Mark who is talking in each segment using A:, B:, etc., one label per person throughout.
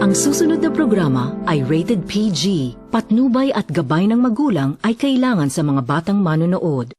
A: Ang susunod na programa ay rated PG. Patnubay at gabay ng magulang ay kailangan sa mga batang manonood.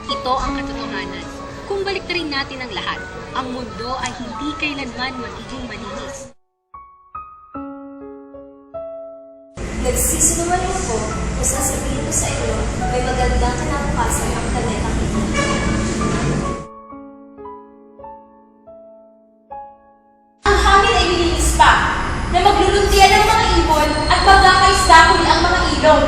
B: Ito ang katotohanan. Kung baliktarin natin ang lahat, ang mundo ay hindi kailanman magiging malinis.
C: Nagsisinungaling ako kung sasabihin ko sa inyo, may magandang kinabukasan ang planetang ito. Ang hangin ay nilinis pa, na magluluntian ang mga ibon at magkakaisda huli ang mga ilog.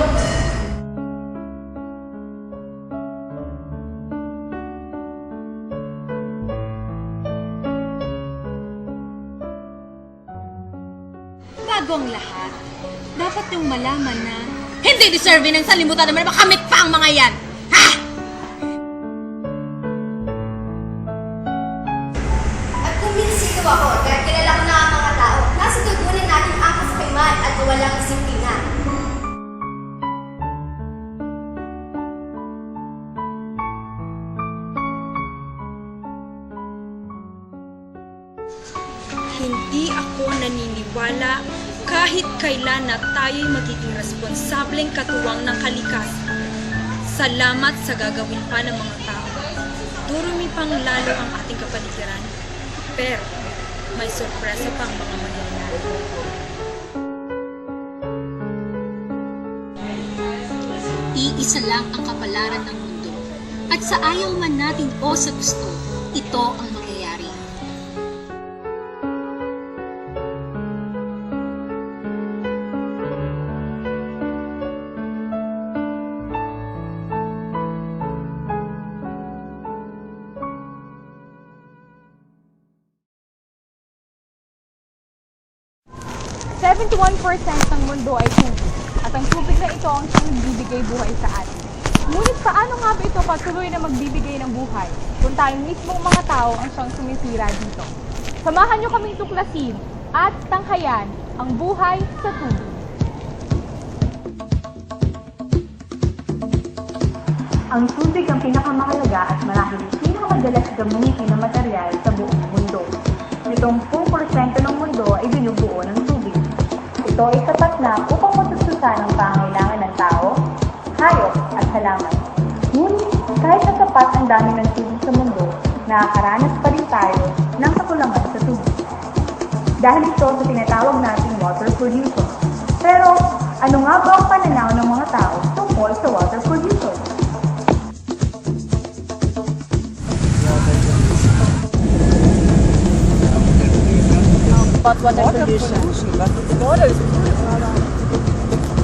B: Bago ang lahat, dapat niyong malaman na hindi deserving ng salimutan naman makamit pa ang mga yan! Ha?
C: At kung binisito ako dahil kilala ko na ang mga tao, nasa tugunin natin ang kasakiman at walang disiplina.
D: Hindi ako naniniwala kahit kailan na tayo'y magiging responsableng katuwang ng kalikasan. Salamat sa gagawin pa ng mga tao. Durumi pang lalo ang ating kapaligiran. Pero may sorpresa pang mga mangyayari.
B: Iisa lang ang kapalaran ng mundo. At sa ayaw man natin o sa gusto, ito ang mangyayari.
E: ng mundo ay tubig, at ang tubig na ito ang siyang nagbibigay buhay sa atin. Ngunit paano nga ba ito patuloy na magbibigay ng buhay kung tayo mismong mga tao ang siyang sumisira dito? Samahan niyo kaming tuklasin at tanghayan ang buhay sa tubig.
F: Ang tubig ang pinakamahalaga at marahil pinakamadalas gamitin na material sa buong mundo. 70% ng mundo ay binubuo ng tubig. Ito ay sapat na upang matustusan ang pangangailangan ng tao, hayop at halaman. Ngunit kahit na sapat ang dami ng tubig sa mundo, nakakaranas pa rin tayo ng kakulangan sa tubig. Dahil ito sa tinatawag nating water pollution. Pero ano nga ba ang pananaw ng mga tao tungkol sa water pollution?
E: About water pollution.
G: Water is pollution.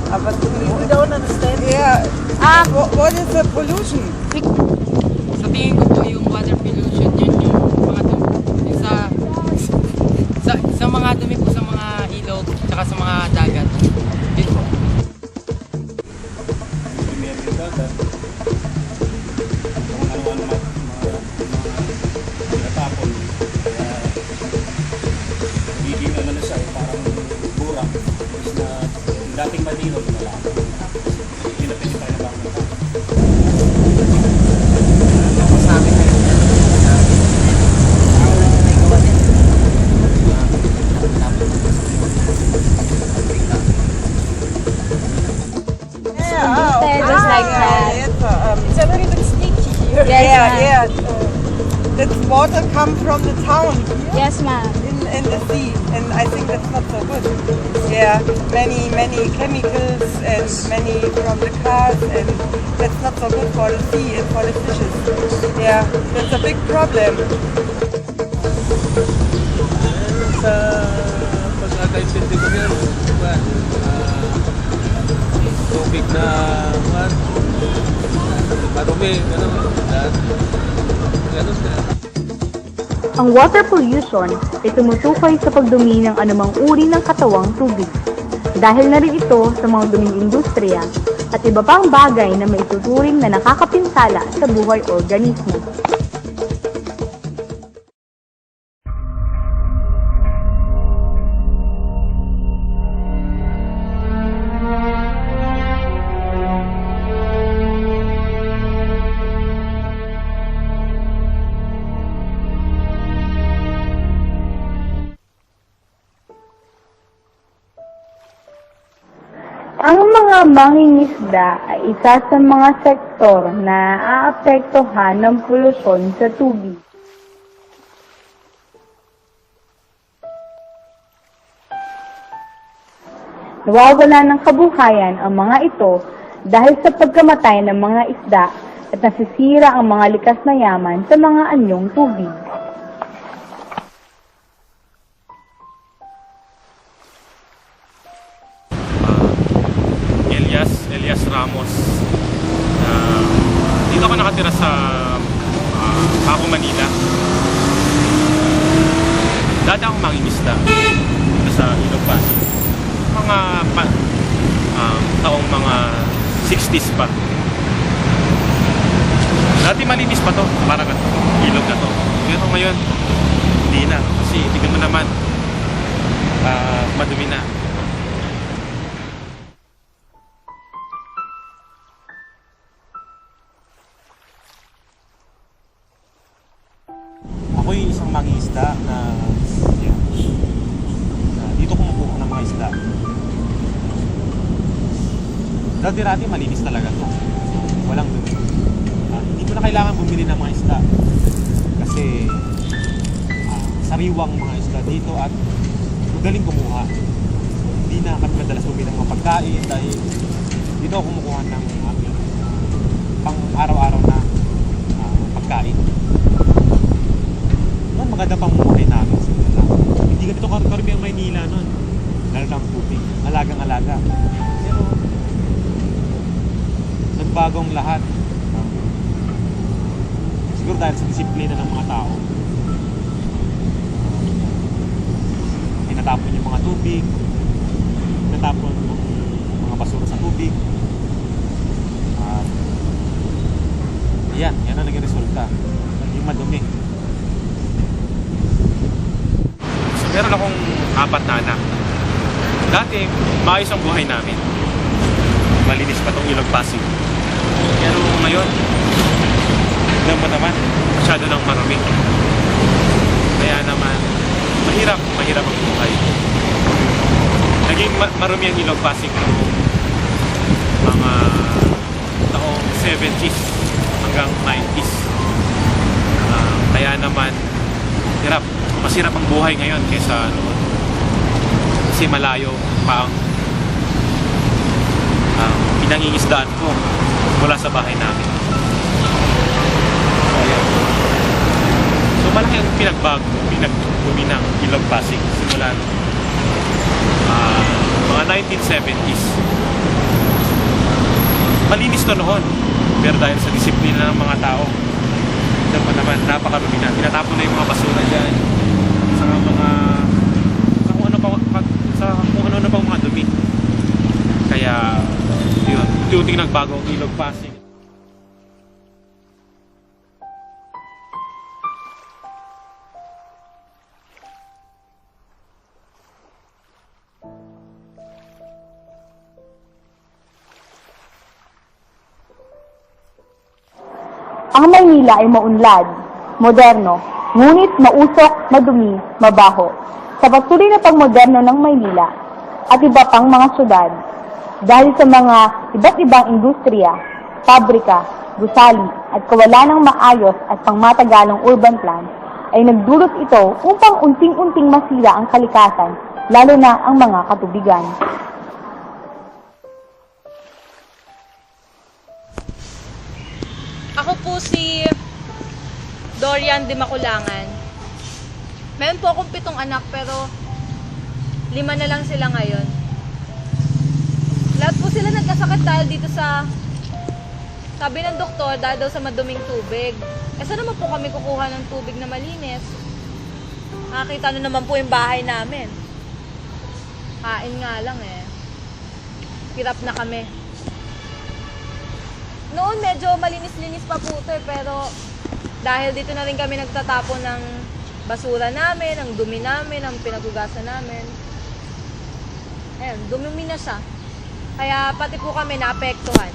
G: But we don't understand. Yeah. What is the pollution?
H: Sa tingin ko po yung water pollution, yun yung mga dumi. Sa mga dumi po sa mga ilog, tsaka sa mga dagat. Yun po.
I: dating malino na lang. Pinapili tayo na lang. Masabi kayo.
E: Just like that.
G: It's a little bit sticky here.
E: Yes,
G: That water comes from the town
E: Yes, ma'am.
G: in the sea, and I think that's not so good. Yeah, many chemicals and many from the cars, and that's not so good for the sea and for the fishes. Yeah, that's a big problem.
I: Sa pagkakaintindi ko yan, tubig na marumi, ganun na.
F: Ang water pollution ay tumutukoy sa pagdumi ng anumang uri ng katawang tubig. Dahil na rin ito sa mga duming industriya at iba pang bagay na maituturing na nakakapinsala sa buhay organismo. Ang mga mangingisda ay isa sa mga sektor na aapektuhan ng polusyon sa tubig. Nawawala ng kabuhayan ang mga ito dahil sa pagkamatay ng mga isda at nasisira ang mga likas na yaman sa mga anyong tubig.
I: Elias Ramos. Dito ako nakatira sa Paco, Manila. Dati akong mangingisda dito sa Ilog Pasig. Mga taong mga 60s pa. Dati malinis pa to, parang ilog na to. Pero ngayon, hindi na. Kasi tingnan mo naman, madumi na. Ako yung isang mangingisda na dito kumukuha ng mga isda. Dati malinis talaga to. Walang dumi. Hindi mo na kailangan bumili ng mga isda. Kasi sariwang mga isda dito at magaling kumuha. Hindi na kami madalas bumili ng mga pagkain dahil dito ako kumukuha ng pang araw-araw na pagkain. Noon maganda pang buhay namin. Hindi ganito karami ang Maynila noon. Lalo lang tubig. Alagang-alaga. Pero nagbagong lahat. Siguro dahil sa disiplina ng mga tao. Natapon yung mga tubig. Natapon yung mga basura sa tubig. Yan ang naging resulta. Naging madumi. So, meron akong 4 na anak. Dati, maayos ang buhay namin. Malinis pa itong Ilog Pasig. Pero ngayon, tignan mo naman, masyado nang marumi. Kaya naman, mahirap ang buhay. Naging marumi ang Ilog Pasig noong mga taong 70s hanggang 90s. Kaya naman, mas hirap ang buhay ngayon kaysa noon. Kasi malayo pa ang pinangingisdaan ko mula sa bahay namin. So malaki ang pinagdumi ng Ilog Pasig simula mga 1970s. Malinis to noon, pero dahil sa disiplina ng mga tao, ito pa naman, napakarumi na. Tinatapon na yung mga basura dyan sa kung ano pang mga dumi. Kaya yun, unti-unting nagbago ang Ilog Pasig.
F: Ang Maynila ay maunlad, moderno, ngunit mausok, madumi, mabaho. Sa patuloy na pagmoderno ng Maynila at iba pang mga syudad, dahil sa mga iba't ibang industriya, pabrika, gusali at kawalan ng maayos at pangmatagalong urban plan, ay nagdulot ito upang unting-unting masira ang kalikasan, lalo na ang mga katubigan.
C: Ako po si Dorian de Maculangan. Meron po akong 7 anak pero 5 na lang sila ngayon. Lahat po sila nagkasakit dahil dito sa sabi ng doktor dahil daw sa maduming tubig. Saan naman po kami kukuha ng tubig na malinis? Nakakita nyo naman po yung bahay namin. Kain nga lang eh. hirap na kami. Noon medyo malinis-linis pa po ito pero dahil dito na rin kami nagtatapon ng basura namin, ng dumi namin, ng pinaghugasan namin. Ayun, dumumi na siya. Kaya pati po kami naapektuhan.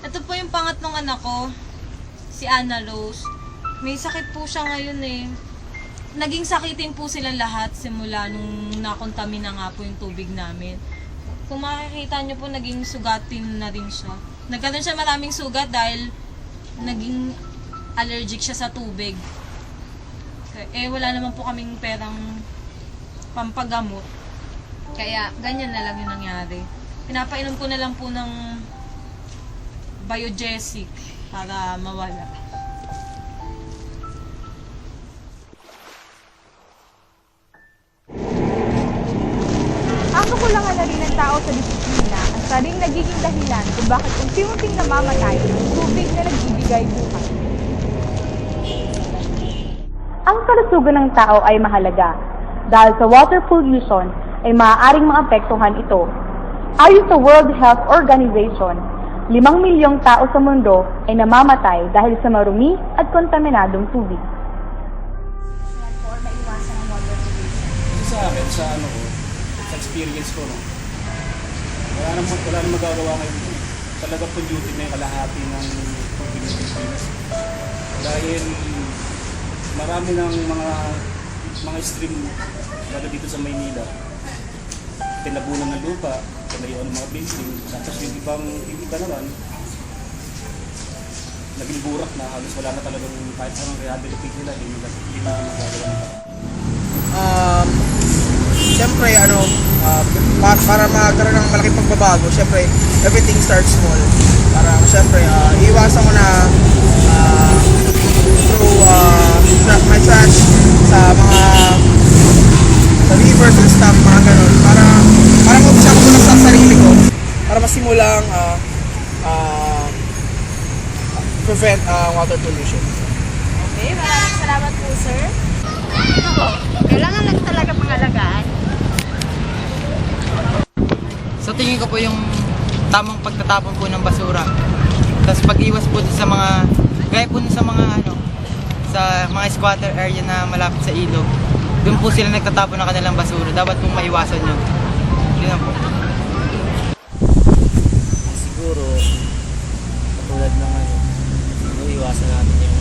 B: Ito po yung pangatlong anak ko, si Anna Rose. May sakit po siya ngayon eh. Naging sakitin po sila lahat simula nung nakontamina nga po yung tubig namin. Kung makikita nyo po, naging sugatin na rin siya. Nagkaroon siya maraming sugat dahil naging allergic siya sa tubig. Eh, wala naman po kaming perang pampagamot. Kaya, ganyan na lang yung nangyari. Pinapainom ko na lang po ng biogesic para mawala.
E: Ang kakulangan na rin ng tao sa disiplina ang sa ring nagiging dahilan kung bakit unti-unting namamatay ang tubig na nagbibigay buhay.
F: Ang kalusugan ng tao ay mahalaga dahil sa water pollution ay maaaring maapektuhan ito. Ayon sa World Health Organization, 5 milyong tao sa mundo ay namamatay dahil sa marumi at kontaminadong tubig.
J: Sa akin, sa experience ko, no, wala namang magagawa ngayon. Talaga polluted na yung kalahati ng tubig ng Pilipinas. Dahil marami ng mga stream lalo dito sa Maynila, tinabunan ng lupa, tinayuan ng mga building, tapos yung iba naman, naging burak na, halos wala na talagang kahit anong rehabilitate nila, hindi na magagawa nila.
K: Siyempre, para magkaroon ng malaking pagbabago, siyempre, everything starts small. Para, siyempre, iwasan ko na through my trash sa mga sa rivers and stuff, mga ganun. Para mag-umpisa ko muna sa sarili ko. Para masimulang prevent water pollution.
C: Okay, maraming salamat po, sir. Kailangan lang talaga pangalagaan.
H: Sa tingin ko po yung tamang pagtatapon po ng basura. Tapos pag-iwas po sa mga, gaya po sa mga sa mga squatter area na malapit sa ilog. Doon po sila nagtatapon ng kanilang basura. Dapat pong maiwasan yun. Yun lang po.
L: Siguro, katulad ng iwasan natin yung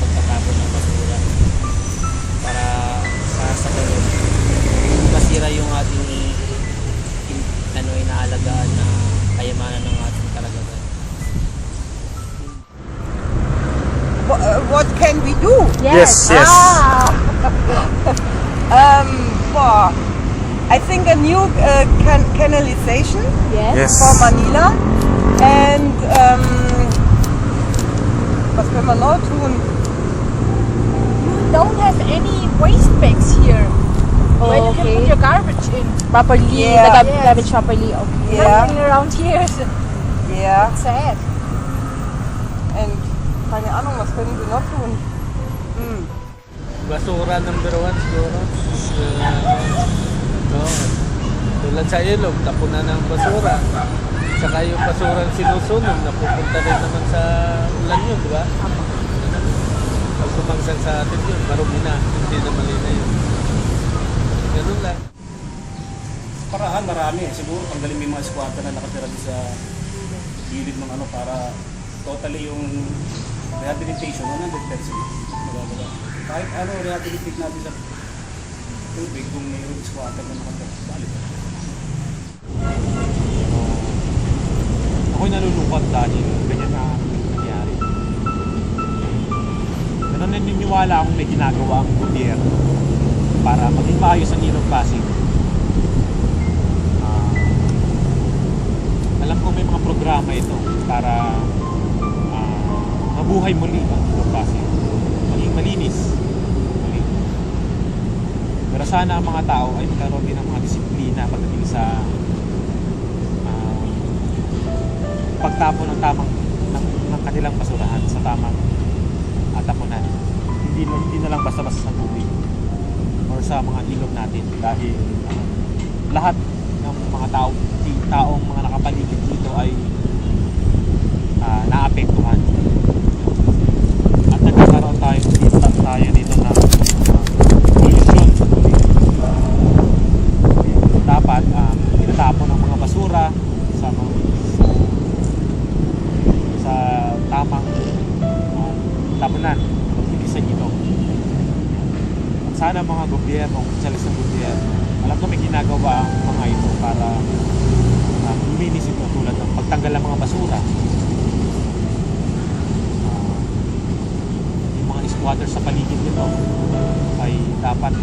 L: pagtatapon ng basura. Para sa ganun, masira yung ating inaalagaan na kayamanan ng ating karagatan.
G: What can we do?
J: Yes.
G: I think a new canalization
J: Yes.
G: for Manila. And was können wir noch tun?
E: Don't have any waste bags here. Where you can put your garbage in properly,
G: Yeah.
E: the garbage properly. Okay.
G: Yeah.
E: Nothing around here. So
G: Yeah.
E: sad.
G: And keine Ahnung, was können wir noch tun?
L: Basura number 1 siguro. Tulad sa ilog, tapunan ng basura. Saka yung basura sinusunog, napupunta rin naman sa ulan yun, di ba? Pag sumangsang sa atin yun, marumi na, hindi na malina yun. Ganun lang.
J: Paraan marami. Siguro tanggalin mo yung mga squatter na nakatira sa gilid ng para totally yung rehabilitation 100% magagawa. Kahit rehabilitate natin sa tubig kung mayroong squatter na nakatira. Balik.
I: Ako'y nalulungkot dahil ganyan na nangyari. Pero naniniwala akong may ginagawa ang gobyerno para maging maayos ang Ilog Pasig. Alam ko may mga programa ito para mabuhay muli ang Ilog Pasig. Maging malinis. Muli. Pero sana ang mga tao ay magkaroon din ng mga disiplina pagdating sa
J: pagtatapon ng tamang ng kanilang basurahan sa tamang tapunan. Hindi na lang basta-basta sa tubig or sa mga ilog natin dahil lahat ng mga taong mga nakapaligid dito ay naapektuhan. At nagkakaroon tayo dito ng pollution sa tubig. Dapat tinatapon ng mga basura sa tamang tapunan, pagpilisan ito. At sana mga gobyerno, opisyalis ng gobyerno, alam ko may ginagawa ang mga ito para luminis ito tulad ng pagtanggal ng mga basura. Yung mga squatter sa paligid nito ay dapat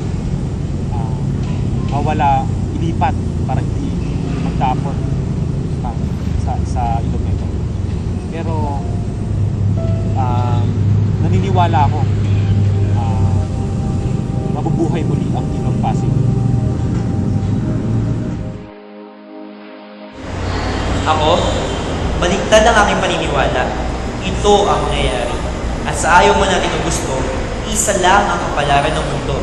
J: mawala, ilipat para hindi magtapon sa ilog nito. Pero naniniwala ako mabubuhay muli ang Ilog Pasig.
M: Ako, baliktad ang aking paniniwala. Ito ang nangyayari. At sa ayaw mo natin ang gusto, isa lang ang kapalaran ng mundo.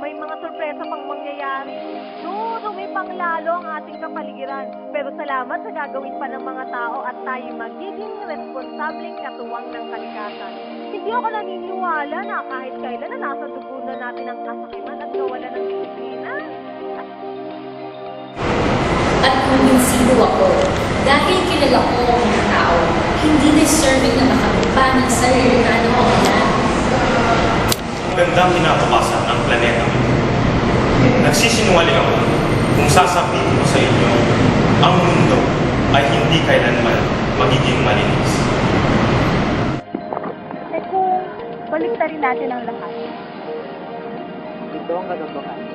F: May mga sorpresa pang mangyayari. Durumi pang lalo ang ating kapaligiran. Pero salamat sa gagawin pa ng mga tao at tayo magiging responsableng katuwang ng kalikasan. Hindi ako naniniwala na kahit kailan na nasa dugo na natin ang kasakiman at kawalan ng disiplina.
N: At kumbinsido ako dahil kilala ko ang mga tao, hindi deserving na makakumpanan sa ririkano o yan.
I: Magandang kinabukasan ang planeta mo. Nagsisinungaling ako kung sasabihin ko sa inyo, ang mundo ay hindi kailanman magiging malinis.
F: Eh kung baliktarin natin ang lahat.
K: Ito ang katotohanan.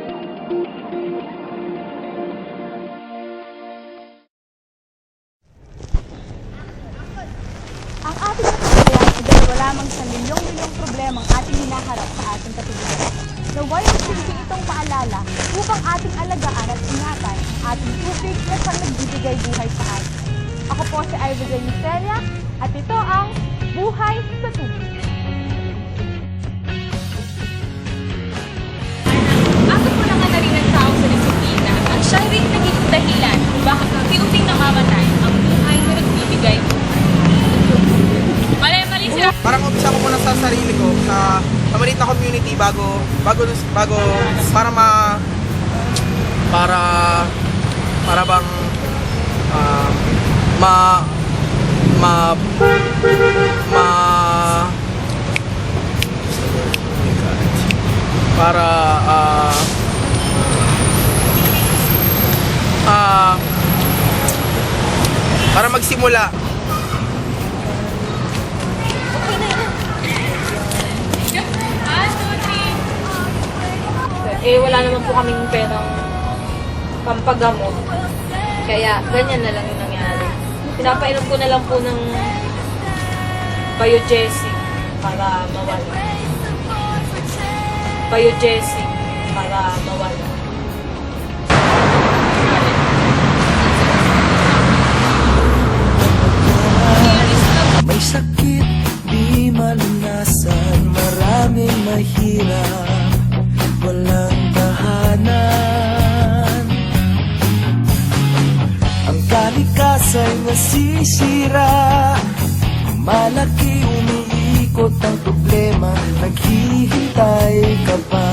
E: Ang ating kasabayan ay dalawa lamang sa milyong-milyong problemang ating hinaharap sa ating katuliran. Naway ang silbing itong paalala upang ating alagaan at ingatan ang ating tubig na siyang nagbibigay buhay sa atin. Ako po si Ivy Miseria at ito ang Buhay sa Tubig.
D: Ako po lang na rin ang tao sa disiplina at siya rin naging dahilan kung bakit unti-unting namamatay ang buhay na nagbibigay buhay. Mali sila.
K: Parang umpisa ko muna sa sarili ko sa maliit na community bago para bang para magsimula.
C: Eh, wala naman po kaming perang pampagamot. Kaya, ganyan na lang yung nangyari. Pinapainom ko na lang po ng Biogesic para mawala. Biogesic para mawala.
O: May sakit, di malunasan, maraming mahirap, walang tahanan. Ang kalikasan nasisira, malaki umiikot ang problema, naghihintay ka pa.